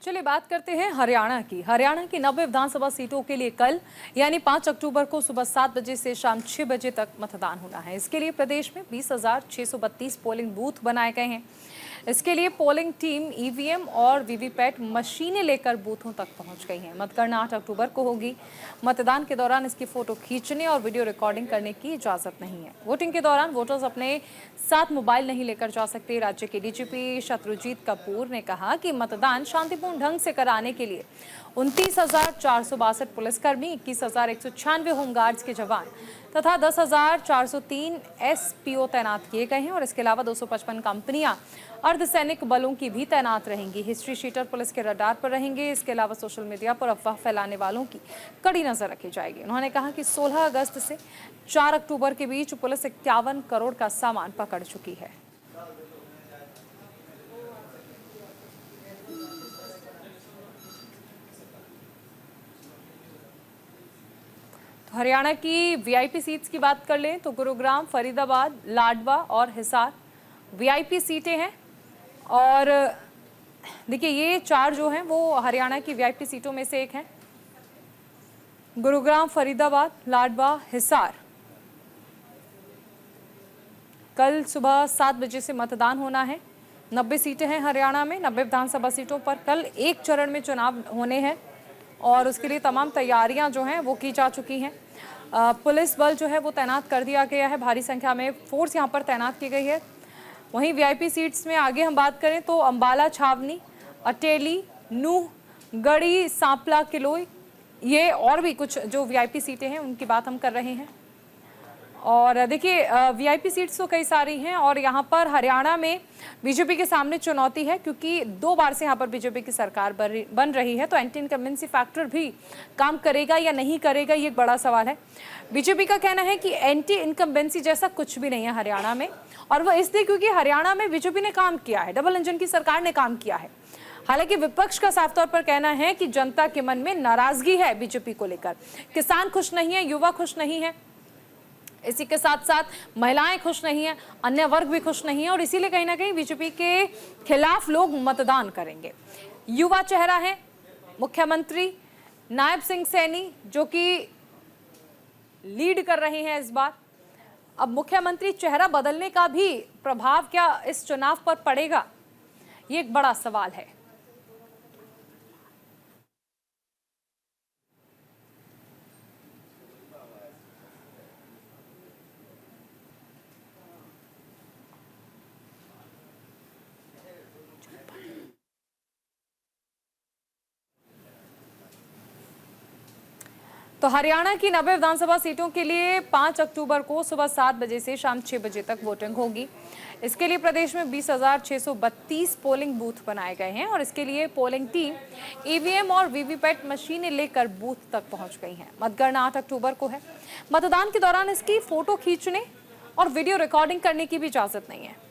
चलिए बात करते हैं हरियाणा की। हरियाणा की 90 विधानसभा सीटों के लिए कल यानी 5 अक्टूबर को सुबह 7 बजे से शाम 6 बजे तक मतदान होना है। इसके लिए प्रदेश में 20,632 पोलिंग बूथ बनाए गए हैं। इसके लिए पोलिंग टीम ईवीएम और वीवीपैट मशीनें लेकर बूथों तक पहुंच गई हैं। मतगणना 8 अक्टूबर को होगी। मतदान के दौरान इसकी फोटो खींचने और वीडियो रिकॉर्डिंग करने की इजाजत नहीं है। वोटिंग के दौरान वोटर्स अपने साथ मोबाइल नहीं लेकर जा सकते। राज्य के डीजीपी शत्रुजीत कपूर ने कहा कि मतदान शांतिपूर्ण ढंग से कराने के लिए 29,462 पुलिसकर्मी, 21,196 होमगार्ड्स के जवान तथा 10,403 एसपीओ तैनात किए गए हैं और इसके अलावा 255 कंपनियां अर्धसैनिक बलों की भी तैनात रहेंगी। हिस्ट्री शीटर पुलिस के रडार पर रहेंगे। इसके अलावा सोशल मीडिया पर अफवाह फैलाने वालों की कड़ी नजर रखी जाएगी। उन्होंने कहा कि 16 अगस्त से 4 अक्टूबर के बीच पुलिस 51 करोड़ का सामान पकड़ चुकी है। तो हरियाणा की वीआईपी सीट्स की बात कर लें तो गुरुग्राम, फरीदाबाद, लाडवा और हिसार वीआईपी सीटें हैं। और देखिए ये 4 जो हैं वो हरियाणा की वीआईपी सीटों में से एक हैं। गुरुग्राम, फरीदाबाद, लाडवा, हिसार। कल सुबह 7 बजे से मतदान होना है। 90 सीटें हैं हरियाणा में। 90 विधानसभा सीटों पर कल एक चरण में चुनाव होने हैं और उसके लिए तमाम तैयारियां जो हैं वो की जा चुकी हैं। पुलिस बल जो है वो तैनात कर दिया गया है। भारी संख्या में फोर्स यहां पर तैनात की गई है। वहीं वीआईपी सीट्स में आगे हम बात करें तो अंबाला छावनी, अटेली, नूह, गढ़ी, सांपला, किलोई, ये और भी कुछ जो वीआईपी सीटें हैं उनकी बात हम कर रहे हैं। और देखिए वीआईपी सीट्स तो कई सारी हैं और यहाँ पर हरियाणा में बीजेपी के सामने चुनौती है क्योंकि 2 बार से यहाँ पर बीजेपी की सरकार बन रही है। तो एंटी इनकम्बेंसी फैक्टर भी काम करेगा या नहीं करेगा, ये एक बड़ा सवाल है। बीजेपी का कहना है कि एंटी इनकम्बेंसी जैसा कुछ भी नहीं है हरियाणा में, और वह इसलिए क्योंकि हरियाणा में बीजेपी ने काम किया है, डबल इंजन की सरकार ने काम किया है। हालांकि विपक्ष का साफ तौर पर कहना है कि जनता के मन में नाराजगी है बीजेपी को लेकर। किसान खुश नहीं है, युवा खुश नहीं है, इसी के साथ साथ महिलाएं खुश नहीं है, अन्य वर्ग भी खुश नहीं है और इसीलिए कहीं ना कहीं बीजेपी के खिलाफ लोग मतदान करेंगे। युवा चेहरा है मुख्यमंत्री नायब सिंह सैनी जो कि लीड कर रहे हैं इस बार। अब मुख्यमंत्री चेहरा बदलने का भी प्रभाव क्या इस चुनाव पर पड़ेगा, ये एक बड़ा सवाल है। तो हरियाणा की 90 विधानसभा सीटों के लिए 5 अक्टूबर को सुबह 7 बजे से शाम 6 बजे तक वोटिंग होगी। इसके लिए प्रदेश में 20,632 पोलिंग बूथ बनाए गए हैं और इसके लिए पोलिंग टीम ईवीएम और वीवीपैट मशीनें लेकर बूथ तक पहुंच गई हैं। मतगणना 8 अक्टूबर को है। मतदान के दौरान इसकी फोटो खींचने और वीडियो रिकॉर्डिंग करने की भी इजाजत नहीं है।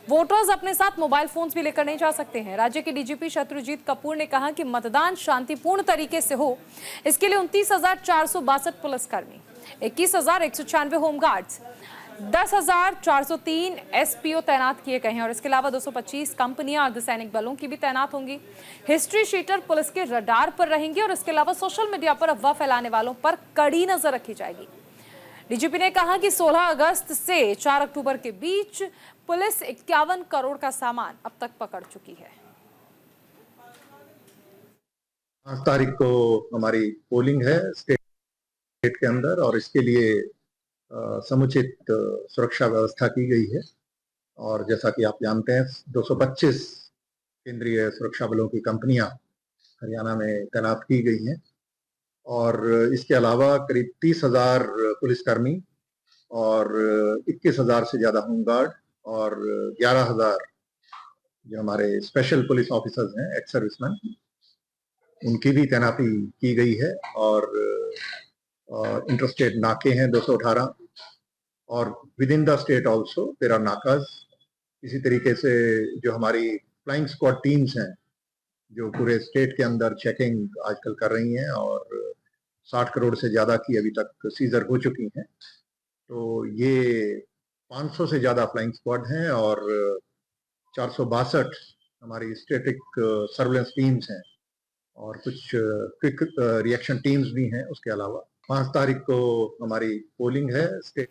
वोटर्स अपने साथ मोबाइल फोन्स भी लेकर नहीं जा सकते हैं। राज्य के डीजीपी शत्रुजीत कपूर ने कहा कि मतदान शांतिपूर्ण तरीके से हो, इसके लिए 29,462 पुलिसकर्मी, 21,196 होमगार्ड्स, 10,403 एसपीओ तैनात किए गए हैं और इसके अलावा 225 कंपनियां अर्धसैनिक बलों की भी तैनात होंगी। हिस्ट्री शीटर पुलिस के रडार पर रहेंगे और इसके अलावा सोशल मीडिया पर अफवाह फैलाने वालों पर कड़ी नजर रखी जाएगी। डीजीपी ने कहा कि 16 अगस्त से 4 अक्टूबर के बीच पुलिस 51 करोड़ का सामान अब तक पकड़ चुकी है। 5 तारीख को हमारी पोलिंग है स्टेट के अंदर और इसके लिए समुचित सुरक्षा व्यवस्था की गई है। और जैसा कि आप जानते हैं 225 केंद्रीय सुरक्षा बलों की कंपनियां हरियाणा में तैनात की गई हैं और इसके अलावा करीब 30,000 पुलिसकर्मी और 21,000 से ज्यादा होमगार्ड और 11,000 जो हमारे स्पेशल पुलिस ऑफिसर्स हैं, एक्स सर्विसमैन, उनकी भी तैनाती की गई है। और इंटरस्टेट नाके हैं 218 और within the state also there are नाकाज। इसी तरीके से जो हमारी फ्लाइंग स्क्वाड टीम्स हैं जो पूरे स्टेट के अंदर चेकिंग आजकल कर रही हैं और 60 करोड़ से ज्यादा की अभी तक सीजर हो चुकी हैं। तो ये 500 से ज्यादा फ्लाइंग स्क्वाड हैं और 462 हमारी स्टैटिक सर्वेलेंस टीम्स हैं और कुछ क्विक रिएक्शन टीम्स भी हैं। उसके अलावा 5 तारीख को हमारी पोलिंग है स्टेट।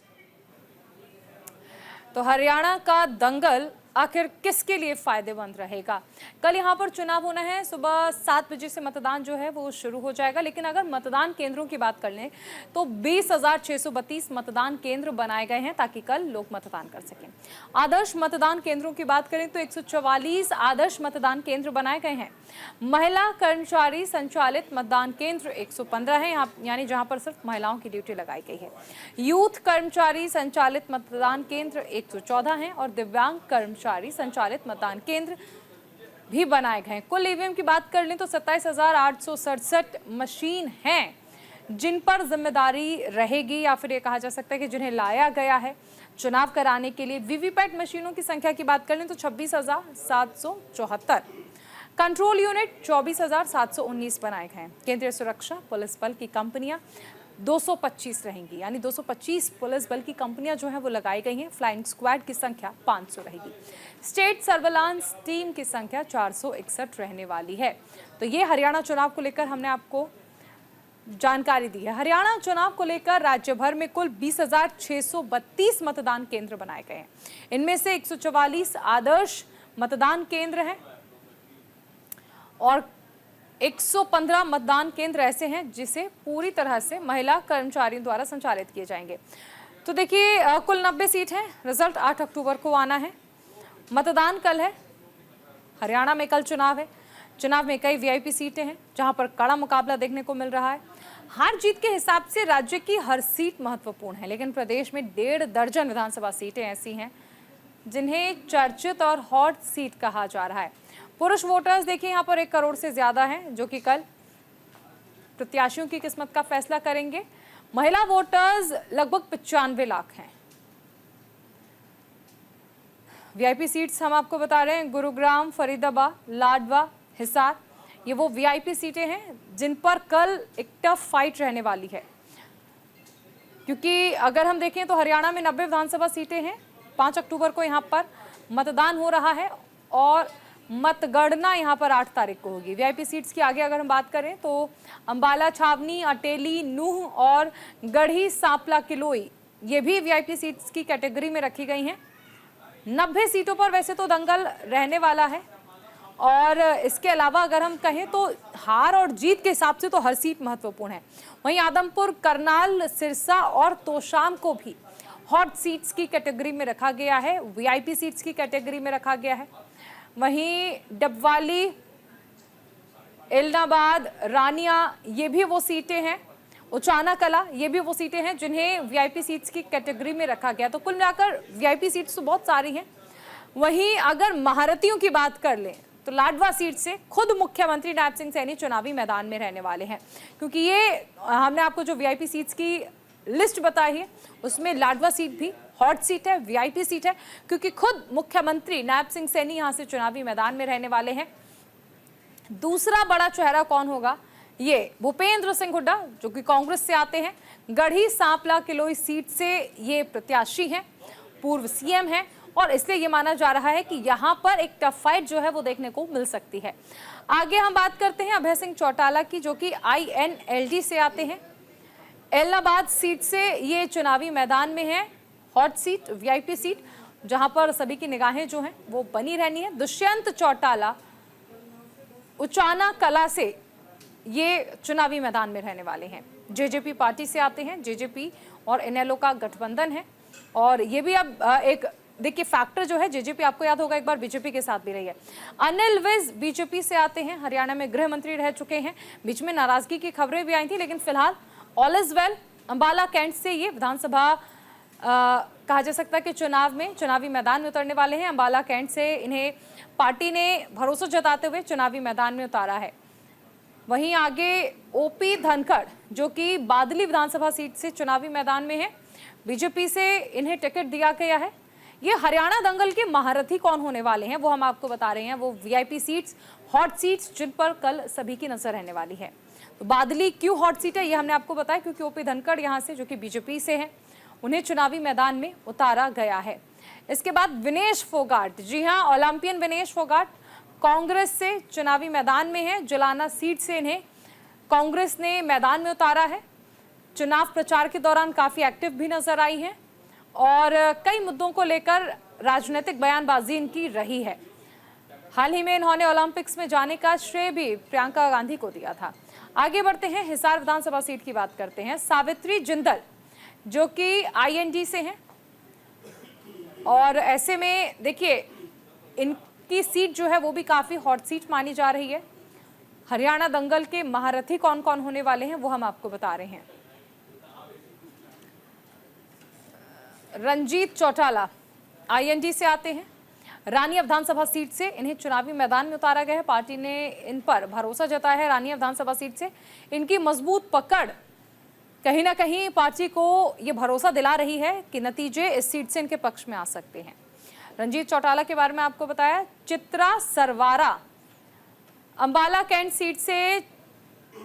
तो हरियाणा का दंगल आखिर किसके लिए फायदेमंद रहेगा? कल यहाँ पर चुनाव होना है, सुबह 7 बजे से मतदान जो है वो शुरू हो जाएगा। लेकिन अगर मतदान केंद्रों की बात कर लें तो 20,632 मतदान केंद्र बनाए गए हैं ताकि कल लोग मतदान कर सकें। आदर्श मतदान केंद्रों की बात करें तो 144 आदर्श मतदान केंद्र बनाए गए हैं। महिला कर्मचारी संचालित मतदान केंद्र 115 है, यानी जहां पर सिर्फ महिलाओं की ड्यूटी लगाई गई है। यूथ कर्मचारी संचालित मतदान केंद्र 114 हैं और दिव्यांग कर्मचारी संचालित मतदान केंद्र भी बनाए गए हैं। कुल ईवीएम की बात कर लें तो 27,867 मशीन हैं जिन पर जिम्मेदारी रहेगी, या फिर ये कहा जा सकता है कि जिन्हें लाया गया है चुनाव कराने के लिए। वीवीपैट मशीनों की संख्या की बात कर लें तो 26,774। कंट्रोल यूनिट 24,719 बनाए गए हैं। केंद्रीय सुरक्षा पुलिस बल की कंपनियां 225 रहेंगी, यानी 225 पुलिस बल की कंपनियां जो है वो लगाई गई हैं। फ्लाइंग स्क्वाड की संख्या 500 रहेगी। स्टेट सर्वेलांस टीम की संख्या 461 रहने वाली है। तो ये हरियाणा चुनाव को लेकर हमने आपको जानकारी दी है। हरियाणा चुनाव को लेकर राज्य भर में कुल 20,632 मतदान केंद्र बनाए गए हैं। इनमें से 144 आदर्श मतदान केंद्र हैं और 115 मतदान केंद्र ऐसे हैं जिसे पूरी तरह से महिला कर्मचारियों द्वारा संचालित किए जाएंगे। तो देखिए, कुल 90 सीट है। रिजल्ट 8 अक्टूबर को आना है। मतदान कल है। हरियाणा में कल चुनाव है। चुनाव में कई वीआईपी सीटें हैं जहां पर कड़ा मुकाबला देखने को मिल रहा है। हार जीत के हिसाब से राज्य की हर सीट महत्वपूर्ण है, लेकिन प्रदेश में 1.5 दर्जन विधानसभा सीटें ऐसी हैं जिन्हें चर्चित और हॉट सीट कहा जा रहा है। पुरुष वोटर्स देखिए यहाँ पर 1 करोड़ से ज्यादा हैं जो कि कल प्रत्याशियों की किस्मत का फैसला करेंगे। महिला वोटर्स लगभग 95 लाख हैं। वीआईपी सीट्स हम आपको बता रहे हैं, गुरुग्राम, फरीदाबाद, लाडवा, हिसार, ये वो वीआईपी सीटें हैं जिन पर कल एक टफ फाइट रहने वाली है। क्योंकि अगर हम देखें तो हरियाणा में 90 विधानसभा सीटें हैं। 5 अक्टूबर को यहाँ पर मतदान हो रहा है और मतगणना यहाँ पर 8 तारीख को होगी। वीआईपी सीट्स की आगे अगर हम बात करें तो अंबाला छावनी, अटेली, नूह और गढ़ी सांपला किलोई, ये भी वीआईपी सीट्स की कैटेगरी में रखी गई हैं। 90 सीटों पर वैसे तो दंगल रहने वाला है और इसके अलावा अगर हम कहें तो हार और जीत के हिसाब से तो हर सीट महत्वपूर्ण है। वहीं आदमपुर, करनाल, सिरसा और तोशाम को भी हॉट सीट्स की कैटेगरी में रखा गया है, वीआईपी सीट्स की कैटेगरी में रखा गया है। वहीं डबवाली, इलाहाबाद, रानिया, ये भी वो सीटें हैं। उचाना कला, ये भी वो सीटें हैं जिन्हें वीआईपी सीट्स की कैटेगरी में रखा गया। तो कुल मिलाकर वीआईपी सीट्स तो बहुत सारी हैं। वहीं अगर महारथियों की बात कर लें तो लाडवा सीट से खुद मुख्यमंत्री नायब सिंह सैनी चुनावी मैदान में रहने वाले हैं, क्योंकि ये हमने आपको जो वीआईपी सीट्स की लिस्ट बताई है उसमें लाडवा सीट भी हॉट सीट है, वीआईपी सीट है, क्योंकि खुद मुख्यमंत्री नायब सिंह सैनी यहां से चुनावी मैदान में रहने वाले हैं। दूसरा बड़ा चेहरा कौन होगा? ये भूपेंद्र सिंह हुड्डा जो कि कांग्रेस से आते हैं। गढ़ी सांपला किलोई सीट से ये प्रत्याशी हैं, पूर्व सीएम हैं और इसलिए ये माना जा रहा है कि यहाँ पर एक टफ फाइट जो है वो देखने को मिल सकती है। आगे हम बात करते हैं अभय सिंह चौटाला की, जो कि INLD से आते हैं। इलाहाबाद सीट से ये चुनावी मैदान में है, हॉट सीट, वीआईपी सीट, जहां पर सभी की निगाहें जो हैं वो बनी रहनी है। दुष्यंत चौटाला उचाना कला से ये चुनावी मैदान में रहने वाले हैं। जेजेपी पार्टी से आते हैं। जेजेपी और इनेलो का गठबंधन है और ये भी अब एक देखिए फैक्टर जो है, जेजेपी आपको याद होगा एक बार बीजेपी के साथ भी रही है। अनिल विज बीजेपी से आते हैं, हरियाणा में गृह मंत्री रह चुके हैं। बीच में नाराजगी की खबरें भी आई थी, लेकिन फिलहाल all is well. Ambala cantt से ये विधानसभा कहा जा सकता है कि चुनाव में चुनावी मैदान में उतरने वाले हैं। अंबाला कैंट से इन्हें पार्टी ने भरोसा जताते हुए चुनावी मैदान में उतारा है। वहीं आगे ओपी धनखड़ जो कि बादली विधानसभा सीट से चुनावी मैदान में है, बीजेपी से इन्हें टिकट दिया गया है। ये हरियाणा दंगल के महारथी कौन होने वाले हैं वो हम आपको बता रहे हैं। वो वीआईपी सीट्स, हॉट सीट्स जिन पर कल सभी की नजर रहने वाली है। तो बादली क्यों हॉट सीट है ये हमने आपको बताया, क्योंकि ओपी धनखड़ यहाँ से जो कि बीजेपी से हैं, उन्हें चुनावी मैदान में उतारा गया है। इसके बाद विनेश फोगाट, जी हाँ, ओलंपियन विनेश फोगाट कांग्रेस से चुनावी मैदान में है। जुलाना सीट से इन्हें कांग्रेस ने मैदान में उतारा है। चुनाव प्रचार के दौरान काफी एक्टिव भी नजर आई हैं और कई मुद्दों को लेकर राजनीतिक बयानबाजी इनकी रही है। हाल ही में इन्होंने ओलंपिक्स में जाने का श्रेय भी प्रियंका गांधी को दिया था। आगे बढ़ते हैं, हिसार विधानसभा सीट की बात करते हैं। सावित्री जिंदल जो कि आईएनडी से हैं और ऐसे में देखिए इनकी सीट जो है वो भी काफी हॉट सीट मानी जा रही है। हरियाणा दंगल के महारथी कौन कौन होने वाले हैं वो हम आपको बता रहे हैं। रंजीत चौटाला आईएनडी से आते हैं। रानिया विधानसभा सीट से इन्हें चुनावी मैदान में उतारा गया है। पार्टी ने इन पर भरोसा जताया है। रानिया विधानसभा सीट से इनकी मजबूत पकड़ कहीं ना कहीं पार्टी को ये भरोसा दिला रही है कि नतीजे इस सीट से इनके पक्ष में आ सकते हैं। रंजीत चौटाला के बारे में आपको बताया। चित्रा सरवारा अंबाला कैंट सीट से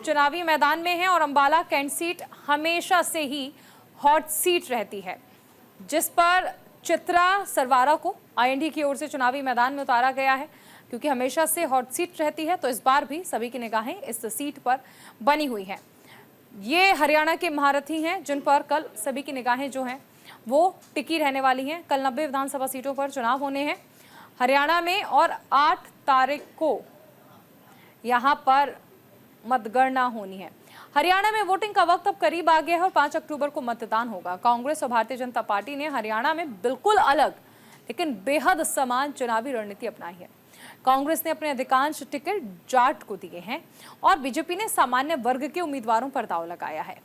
चुनावी मैदान में है और अंबाला कैंट सीट हमेशा से ही हॉट सीट रहती है, जिस पर चित्रा सरवारा को आईएनडी की ओर से चुनावी मैदान में उतारा गया है। क्योंकि हमेशा से हॉट सीट रहती है तो इस बार भी सभी की निगाहें इस सीट पर बनी हुई हैं। ये हरियाणा के महारथी हैं जिन पर कल सभी की निगाहें जो हैं वो टिकी रहने वाली हैं। कल 90 विधानसभा सीटों पर चुनाव होने हैं हरियाणा में और 8 तारीख को यहाँ पर मतगणना होनी है। हरियाणा में वोटिंग का वक्त अब करीब आ गया है और 5 अक्टूबर को मतदान होगा। कांग्रेस और भारतीय जनता पार्टी ने हरियाणा में बिल्कुल अलग लेकिन बेहद समान चुनावी रणनीति अपनाई है। कांग्रेस ने अपने अधिकांश टिकट जाट को दिए हैं और बीजेपी ने सामान्य वर्ग के उम्मीदवारों पर दांव लगाया है।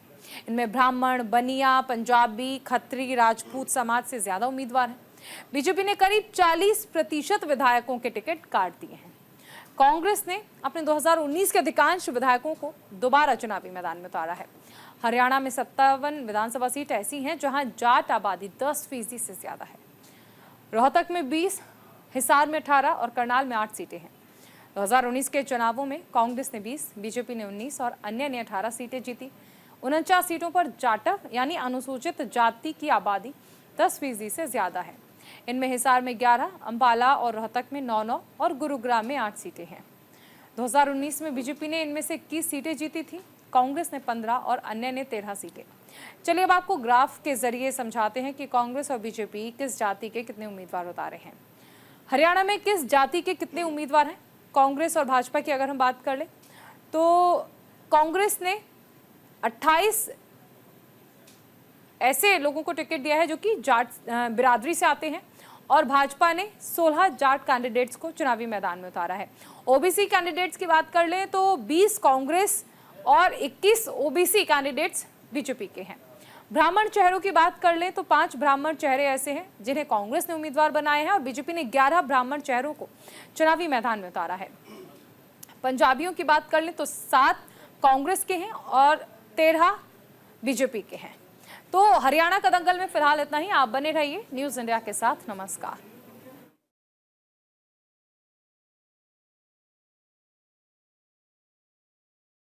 इनमें ब्राह्मण, बनिया, पंजाबी, खत्री, राजपूत समाज से ज्यादा उम्मीदवार हैं। बीजेपी ने करीब 40% विधायकों के टिकट काट दिए हैं। कांग्रेस ने अपने 2019 के अधिकांश विधायकों को दोबारा चुनावी मैदान में उतारा है। हरियाणा में 57 विधानसभा सीट ऐसी हैं जहां जाट आबादी 10% से ज्यादा है। रोहतक में 20, हिसार में 18 और करनाल में 8 सीटें हैं। 2019 के चुनावों में कांग्रेस ने 20, बीजेपी ने 19 और अन्य ने 18 सीटें जीती। 49 सीटों पर जाटव यानी अनुसूचित जाति की आबादी 10% से ज्यादा है। इनमें हिसार में 11, अंबाला और रोहतक में 9 और गुरुग्राम में 8 सीटें हैं। 2019 में बीजेपी ने इनमें से 21 सीटें जीती थी, कांग्रेस ने 15 और अन्य ने 13 सीटें। चलिए अब आपको ग्राफ के जरिए समझाते हैं कि कांग्रेस और बीजेपी किस जाति के कितने उम्मीदवार उतारे हैं। हरियाणा में किस जाति के कितने उम्मीदवार हैं। कांग्रेस और भाजपा की अगर हम बात कर लें तो कांग्रेस ने 28 ऐसे लोगों को टिकट दिया है जो कि जाट बिरादरी से आते हैं और भाजपा ने 16 जाट कैंडिडेट्स को चुनावी मैदान में उतारा है। ओबीसी कैंडिडेट्स की बात कर लें तो 20 कांग्रेस और 21 ओबीसी कैंडिडेट्स बीजेपी के हैं। ब्राह्मण चेहरों की बात कर लें तो 5 ब्राह्मण चेहरे ऐसे हैं जिन्हें कांग्रेस ने उम्मीदवार बनाए हैं और बीजेपी ने 11 ब्राह्मण चेहरों को चुनावी मैदान में उतारा है। पंजाबियों की बात कर लें तो 7 कांग्रेस के हैं और 13 बीजेपी के हैं। तो हरियाणा का दंगल में फिलहाल इतना ही। आप बने रहिए न्यूज़ इंडिया के साथ। नमस्कार।